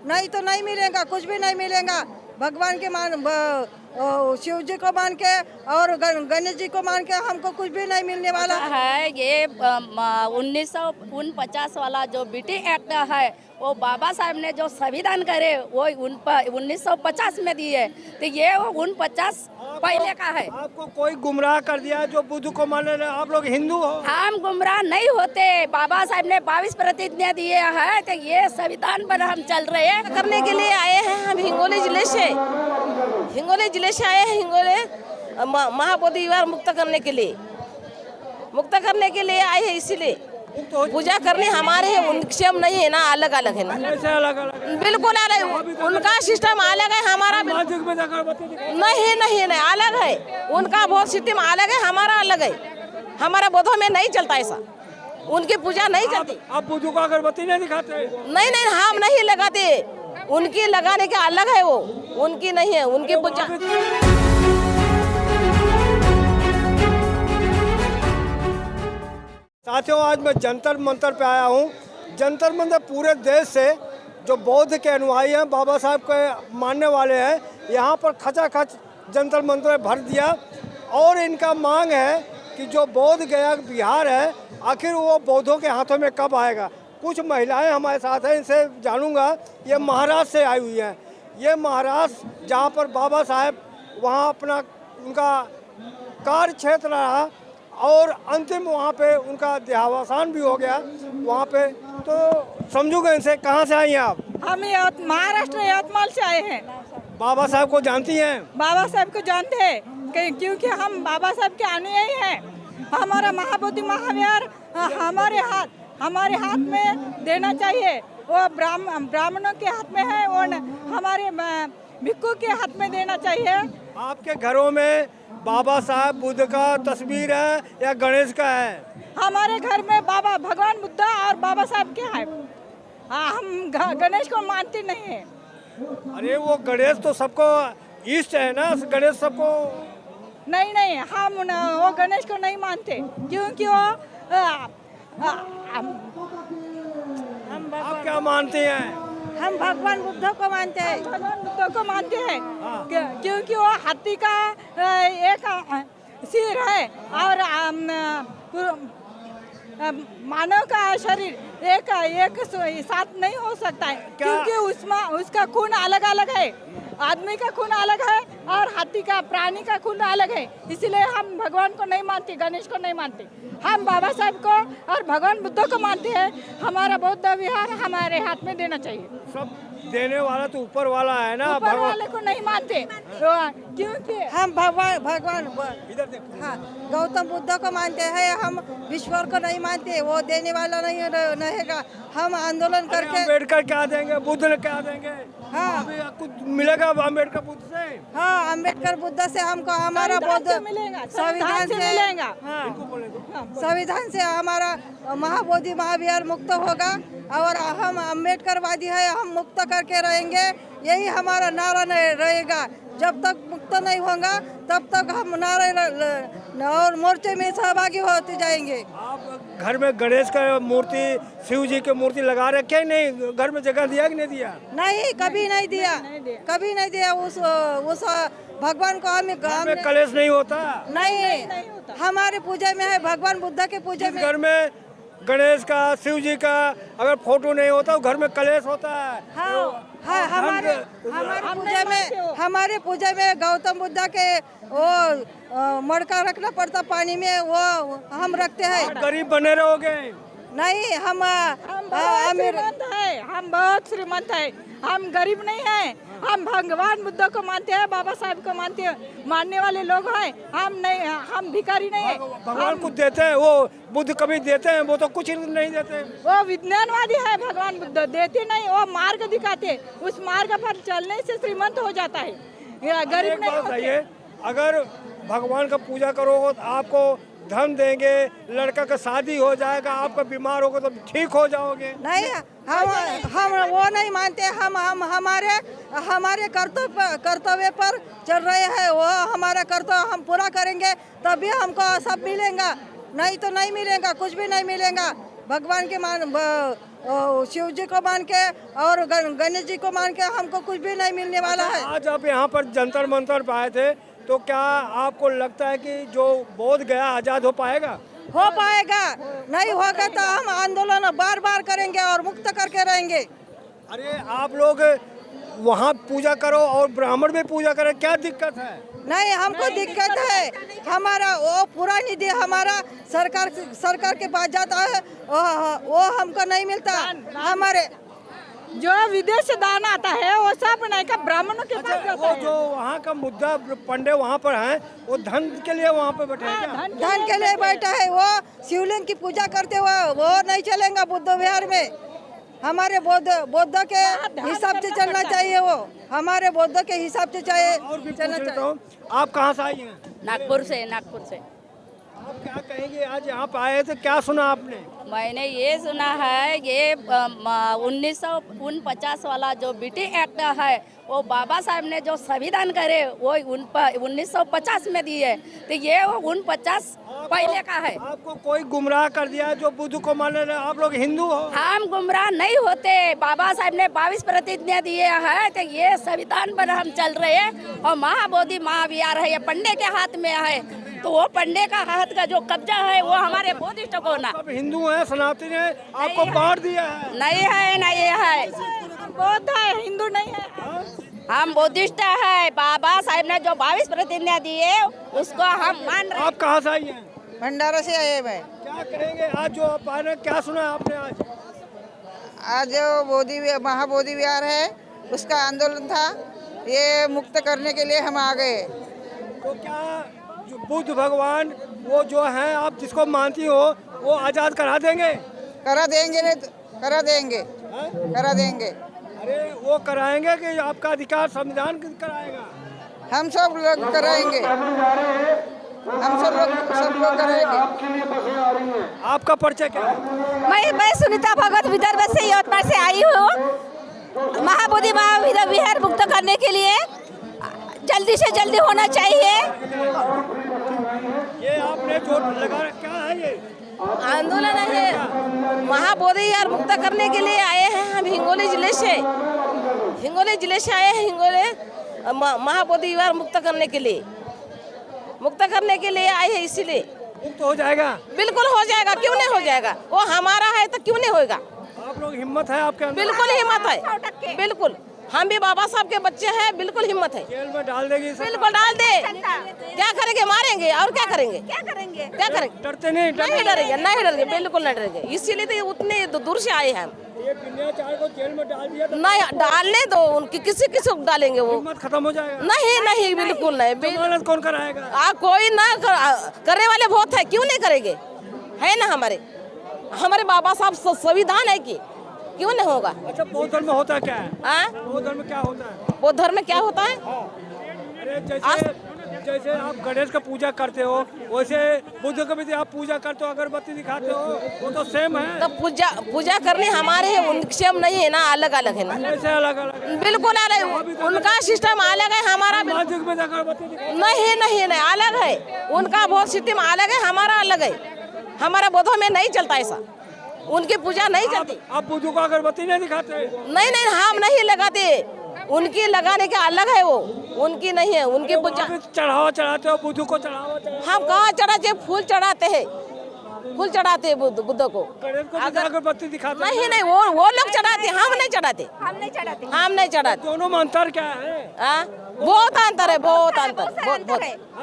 नहीं तो नहीं मिलेगा, कुछ भी नहीं मिलेगा। भगवान के शिव जी को मान के और गणेश जी को मान के हमको कुछ भी नहीं मिलने वाला है। ये 1949 वाला जो बीटी एक्ट है, वो बाबा साहब ने जो संविधान करे वो 1950 में दिए, तो ये 49 पहले का है। आपको कोई गुमराह कर दिया जो बुद्ध को मान रहे, आप लोग हिंदू हो? हम गुमराह नहीं होते, बाबा साहब ने 22 प्रतिज्ञा दिए हैं, तो ये संविधान पर हम चल रहे हैं। करने के लिए आए हैं हम हिंगोली जिले से आए हैं। हिंगोली महाबोधि विहार मुक्त करने के लिए आए हैं, इसीलिए पूजा करने हमारे है, उनसे हम नहीं है ना, अलग अलग है ना, अलग अलग बिल्कुल अलग। उनका सिस्टम अलग है, हमारा नहीं अलग है। उनका बहुत सिस्टम अलग है, हमारा अलग है। हमारा बोधों में नहीं चलता ऐसा, उनकी पूजा नहीं चलती। आप बुद्ध को अगरबत्ती नहीं दिखाते? नहीं हम नहीं लगाते, उनकी लगाने के अलग है, वो उनकी नहीं है, उनकी पूजा। साथियों, आज मैं जंतर मंतर पे आया हूँ। जंतर मंतर पूरे देश से जो बौद्ध के अनुयायी हैं, बाबा साहब के मानने वाले हैं, यहाँ पर खचाखच जंतर मंतर भर दिया। और इनका मांग है कि जो बोध गया बिहार है, आखिर वो बौद्धों के हाथों में कब आएगा। कुछ महिलाएं हमारे साथ हैं, इनसे जानूंगा। ये महाराष्ट्र से आई हुई हैं। ये महाराष्ट्र जहाँ पर बाबा साहब वहाँ अपना उनका कार्य क्षेत्र रहा और अंतिम वहाँ पे उनका देहावसान भी हो गया वहाँ पे। तो समझूंगा इनसे, कहाँ से आई हैं आप? हम महाराष्ट्र यवतमाल से आए हैं। बाबा साहब को जानती हैं? बाबा साहब को जानते हैं क्योंकि हम बाबा साहब के अनुयायी हैं। हमारा महाबोधि महाविहार हमारे हाथ में देना चाहिए। वो ब्राह्मणों के हाथ में है, वो हमारे भिक्खु के हाथ में देना चाहिए। आपके घरों में बाबा साहब बुद्ध का तस्वीर है या गणेश का है? हमारे घर में बाबा भगवान बुद्ध और बाबा साहब के है। हम गणेश को मानते नहीं है। अरे वो गणेश तो सबको इष्ट है ना, गणेश सबको। नहीं हम वो गणेश को नहीं मानते, क्योंकि वो आप क्या मानते हैं? हम भगवान बुद्ध को मानते हैं। भगवान बुद्ध को मानते हैं क्योंकि वो हाथी का एक सिर है और मानव का शरीर एक साथ नहीं हो सकता है, क्योंकि उसमें उसका खून अलग अलग है। आदमी का खून अलग है और हाथी का, प्राणी का खून अलग है। इसलिए हम भगवान को नहीं मानते, गणेश को नहीं मानते। हम बाबा साहब को और भगवान बुद्ध को मानते हैं। हमारा बौद्ध विहार हमारे हाथ में देना चाहिए। सब देने वाला तो ऊपर वाला है ना, ऊपर वाले को नहीं मानते, क्योंकि हम भगवान इधर देखो। हाँ, गौतम बुद्ध को मानते हैं। हम ईश्वर को नहीं मानते, वो देने वाला नहीं रहेगा। हम आंदोलन करके अम्बेडकर क्या देंगे, बुद्ध ने क्या देंगे? हाँ, अभी कुछ मिलेगा अम्बेडकर बुद्ध से? हाँ, अम्बेडकर बुद्ध से हमको हमारा बौद्ध मिलेगा, संविधान से मिलेगा। संविधान से हमारा महाबोधि महाविहार मुक्त होगा और हम अम्बेडकरवादी है, हम मुक्त करके रहेंगे। यही हमारा नारा रहेगा। जब तक मुक्त नहीं होगा तब तक हम नारे और मोर्चे में सहभागी होते जाएंगे। आप घर में गणेश का मूर्ति, शिव जी की मूर्ति लगा रखे नहीं? घर में जगह दिया कि नहीं दिया? नहीं, कभी नहीं दिया, कभी नहीं दिया। उस भगवान को हमें कलेश नहीं होता? नहीं, हमारे पूजा में है, भगवान बुद्ध के पूजा में। घर में गणेश का, शिव जी का अगर फोटो नहीं होता, घर में कलेश होता है। हाँ, हमारे पूजा में गौतम बुद्ध के वो मटका रखना पड़ता पानी में, वो हम रखते हैं। गरीब बने रहोगे? नहीं, हम श्रीमंत है, हम बहुत श्रीमंत है, हम गरीब नहीं है। हम भगवान बुद्ध को मानते हैं, बाबा साहब को मानते हैं, मानने वाले लोग हैं। हम नहीं, हम भिखारी नहीं है। भगवान कुछ देते हैं, वो बुद्ध कभी देते हैं? वो तो कुछ नहीं देते। वो विज्ञानवादी है, भगवान बुद्ध देते नहीं, वो मार्ग दिखाते। उस मार्ग पर चलने से श्रीमंत हो जाता है, गरीब नहीं होते। अगर भगवान का पूजा करोगे तो आपको धन देंगे, लड़का का शादी हो जाएगा, आपका बीमार होगा तो ठीक हो जाओगे। नहीं, हम वो नहीं मानते। हम हमारे कर्तव्य पर चल रहे हैं। वो हमारा कर्तव्य हम पूरा करेंगे तभी हमको सब मिलेगा, नहीं तो नहीं मिलेगा, कुछ भी नहीं मिलेगा। भगवान के शिव जी को मान के और गणेश जी को मान के हमको कुछ भी नहीं मिलने वाला है। आज आप यहाँ पर जंतर मंतर पे आए थे, तो क्या आपको लगता है कि जो बोध गया आजाद हो पाएगा? हो पाएगा, नहीं होगा तो हम आंदोलन बार बार करेंगे और मुक्त करके रहेंगे। अरे आप लोग वहाँ पूजा करो और ब्राह्मण भी पूजा करें, क्या दिक्कत है? नहीं, हमको दिक्कत है। हमारा वो पूरा निधि हमारा सरकार के पास जाता है, वो हमको नहीं मिलता। हमारे जो विदेश से दान आता है वो सब नहीं का ब्राह्मणों के पास जाता वो है। जो वहाँ का मुद्दा पंडे वहाँ पर हैं, वो धन के लिए वहाँ पे बैठे हैं क्या? धन के लिए बैठा है। वो शिवलिंग की पूजा करते हुए वो नहीं चलेगा बुद्ध विहार में। हमारे बौद्ध के हिसाब से चलना चाहिए, वो हमारे बौद्ध के हिसाब से और भी चलना पूछ लेता चाहिए। हूँ, आप कहाँ से आई हैं? नागपुर से। आप क्या कहेंगे, आज यहाँ पे आए थे, क्या सुना आपने? मैंने ये सुना है ये 1949 वाला जो बीटी एक्ट है वो बाबा साहब ने जो संविधान करे वो 1950 में दिए, तो ये वो 49 पहले का है। आपको कोई गुमराह कर दिया जो बुद्ध को मान रहे? आप लोग हिंदू हो? हम गुमराह नहीं होते। बाबा साहब ने 22 प्रतिज्ञा दिए हैं, तो ये संविधान पर हम चल रहे हैं। और महाबोधि महाविहार है, ये पंडे के हाथ में है, तो वो पंडे का हाथ का जो कब्जा है वो हमारे बोधिष्ट को ना। सब हिंदू हैं, सनातन हैं, आपको बांट दिया है? नहीं है बौद्ध है, हिंदू नहीं है। हम बुद्धिस्ट है। बाबा साहब ने जो 22 प्रतिज्ञा दिए उसको हम मान रहे हैं। आप कहाँ से आई हैं? भंडारा से आए मैं। क्या करेंगे आज जो आप आए हैं, क्या सुना आपने आज? आज जो महाबोधि विहार है उसका आंदोलन था, ये मुक्त करने के लिए हम आ गए। तो क्या जो बुद्ध भगवान वो जो हैं, आप जिसको मानती हो, वो आजाद करा देंगे? करा देंगे, नहीं तो करा देंगे, हैं? करा देंगे। अरे वो कराएंगे कि आपका अधिकार संविधान कराएगा? हम सब लोग कराएंगे, हम सब लोग कराएंगे। आपका परिचय क्या है? मैं सुनीता भगत विदर्भ से यवतमाल से आई हूँ। महाबोधि महाविहार मुक्त करने के लिए जल्दी से जल्दी होना चाहिए। ये आपने जो लगा क्या है ये? आंदोलन है, महाबोधि विहार मुक्त करने के लिए आए हैं। हम हिंगोली जिले से आए हैं। हिंगोली महाबोधि विहार मुक्त करने के लिए आए हैं, इसीलिए। मुक्त हो जाएगा? बिल्कुल हो जाएगा, क्यों नहीं हो जाएगा? वो हमारा है तो क्यों नहीं होगा? आप लोग हिम्मत है आपके अंदर? बिल्कुल हिम्मत है, बिल्कुल। हम भी बाबा साहब के बच्चे हैं, बिल्कुल हिम्मत है। जेल में डाल देगी सरकार? बिल्कुल डाल दे। क्या करेंगे? मारेंगे और क्या करेंगे? डरते नहीं? नहीं डरेंगे, बिल्कुल नहीं डरेंगे। इसीलिए तो उतने दूर से आए हैं। ये बिना चार को जेल में डाल दिया तो नहीं डालने दो, उनकी किसी को डालेंगे वो। हिम्मत खत्म हो जाएगा? नहीं, बिल्कुल नहीं। जमानत कौन कराएगा? कोई ना करने वाले बहुत है, क्यों नहीं करेंगे? है ना, हमारे बाबा साहब संविधान है कि क्यों नहीं होगा? अच्छा, बौद्ध धर्म में होता क्या है? बौद्ध धर्म में क्या होता है? बौद्ध धर्म में क्या होता है? अरे जैसे आप गणेश का पूजा करते हो, वैसे बुद्ध का भी आप पूजा करते हो, अगरबत्ती दिखाते हो, वो तो सेम है। तो पूजा करनी हमारे है, उनकी सेम नहीं है ना, अलग अलग है ना। कैसे अलग अलग है? बिल्कुल अलग, उनका सिस्टम अलग है, हमारा मस्जिद में अगरबत्ती दिखाते नहीं, अलग है। उनका बहुत सिस्टम अलग है, हमारा अलग है। हमारा बौद्धों में नहीं चलता ऐसा, उनकी पूजा नहीं चलती। आप बुद्ध को अगरबत्ती नहीं दिखाते? नहीं, हम नहीं लगाते। उनकी लगाने का अलग है, वो उनकी नहीं है। उनकी पूजा चढ़ावा चढ़ाते हो, बुद्ध को चढ़ावा? हम कहाँ चढ़ाते? फूल चढ़ाते हैं, बुद्ध को। अगरबत्ती दिखाते? नहीं, वो लोग चढ़ाते, हम नहीं चढ़ाते। दोनों में अंतर क्या है? बहुत अंतर है, बहुत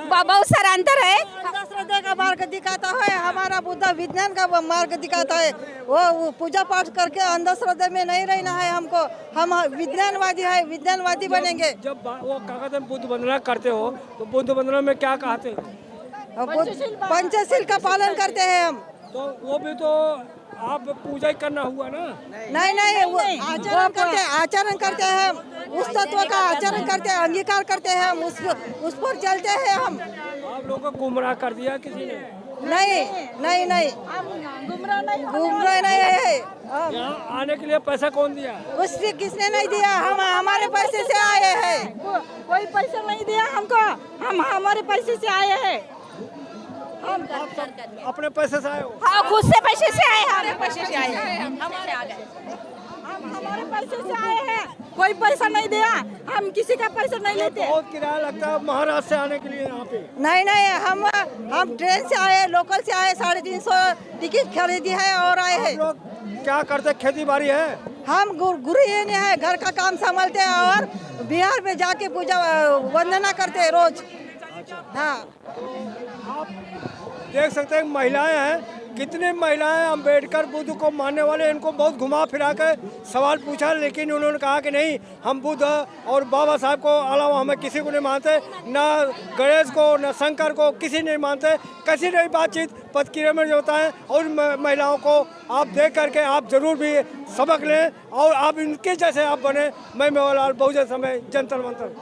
बहुत सारा अंतर है। श्रद्धा का मार्ग दिखाता है, हमारा बुद्ध विज्ञान का मार्ग दिखाता है। वो पूजा पाठ करके अंधश्रद्धा में नहीं रहना है हमको। हम विज्ञानवादी है, विज्ञानवादी बनेंगे। जब वो कागज में बुद्ध वंदना करते हो तो बुद्ध वंदना में क्या कहते हैं? पंचशील का पालन करते हैं हम। तो वो भी तो आप पूजा ही करना हुआ ना? नहीं, वो आचरण करते हैं हम, उस तत्व का आचरण करते हैं, अंगीकार करते हैं हम, उस पर चलते हैं हम। आप लोगों को गुमराह कर दिया किसी ने? नहीं, गुमराह नहीं है। यहाँ आने के लिए पैसा कौन दिया? उससे किसने नहीं दिया, हम हमारे पैसे से आए हैं। कोई पैसा नहीं दिया हमको, हम हमारे पैसे से आए हैं। हम कर अपने पैसे से आए हो? हाँ, खुद से पैसे से आए हम। हमारे पैसे से आए हैं हमारे आ गए। हम हमारे पैसे से आए हैं, कोई पैसा नहीं दिया, हम किसी का पैसा नहीं लेते। बहुत किराया लगता है महाराष्ट्र से आने के लिए यहाँ पे। नहीं नहीं, हम ट्रेन से आए, लोकल से आए, 350 टिकट खरीदी है और आए आप हैं। लोग क्या करते, खेती बाड़ी है? हम गृहिणी है, घर का काम संभालते हैं और बिहार में जाके पूजा वंदना करते हैं रोज। हाँ, आप देख सकते हैं महिलाएं हैं, कितनी महिलाएं अम्बेडकर बुद्ध को मानने वाले, इनको बहुत घुमा फिरा कर सवाल पूछा, लेकिन उन्होंने कहा कि नहीं, हम बुद्ध और बाबा साहब को अलावा हमें किसी को नहीं मानते, ना गणेश को ना शंकर को, किसी नहीं मानते। कैसी रही बातचीत प्रतिक्रिया में जो होता है, और महिलाओं को आप देख करके आप जरूर भी सबक लें और आप इनके जैसे आप बने। मैं मेवालाल, बहुजन समाज, जंतर मंतर।